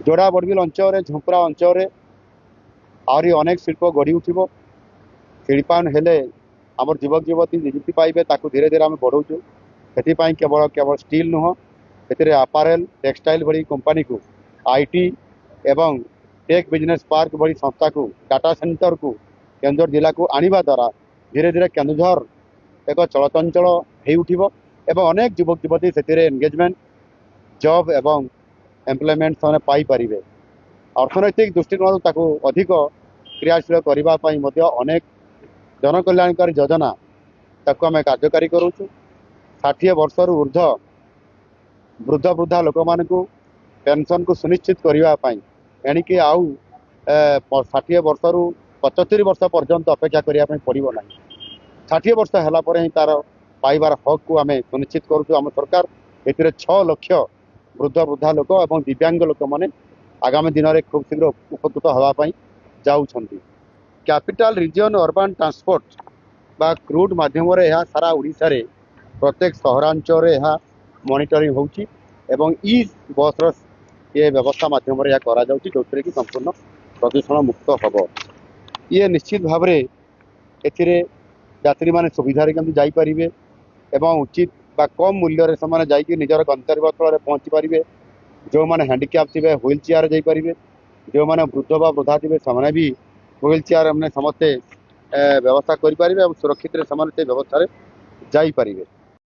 जोड़ा बड़बिल अंचल झुंपरा अंचल आहरी अनेक शिल्प गढ़ी उठब शिल्पायन हेले आमर युवक युवती निजुक्ति पाइबे ताकू धीरे धीरे आम बढ़ाऊँ से केवल केवल स्टील नुह से आपारेल टेक्सटाइल भली कंपनी को आईटी एवं टेक बिजनेस पार्क भली संस्था को डाटा सेंटर को केन्दुझर जिला को आनिबा द्वारा धीरे धीरे केन्दुझर एक चलचंचल हो उठब एवं अनेक युवक युवती से एंगेजमेंट जॉब एवं एम्प्लॉयमेंट से पाइपर अर्थनैतिक दृष्टिकोण अधिक क्रियाशील करने अनेक जनकल्याणकारी योजना ताकू आम कार्यकारी करूँ 60 वर्ष ऊर्ध वृद्ध वृद्धा लोक मान पेंशन को सुनिश्चित करने एणिकी आउ 60 वर्ष रु 75 वर्ष पर्यंत अपेक्षा करने पड़ो ना 60 वर्ष है ही तार पाइबार हक को आम सुनिश्चित करुँ आम सरकार ए 6 लाख वृद्ध वृद्धा लोक और दिव्यांग लोक मैंने आगामी दिन में खूब शीघ्र उपकृत होगापाई जाऊँगी। कैपिटल रीजन अर्बन ट्रांसपोर्ट बा क्रूड माध्यम सारा ओडिशा रे प्रत्येक सहरांचल मॉनिटरिंग होउची एवं ई बस ये व्यवस्था माध्यम जो कि संपूर्ण प्रदूषण मुक्त हम ये निश्चित भाव यात्री मैंने सुविधा जापर एवं उचित बा कम मूल्य से जाकि निजर गंतव्य स्थल पहुँची पारे जो मैंने हैंडिक्याप थे व्हील चेयर जापर जो मैंने वृद्ध व वृद्धा थे से भी व्हील चेयर मैंने समस्ते व्यवस्था करें सुरक्षित से व्यवस्था जापर।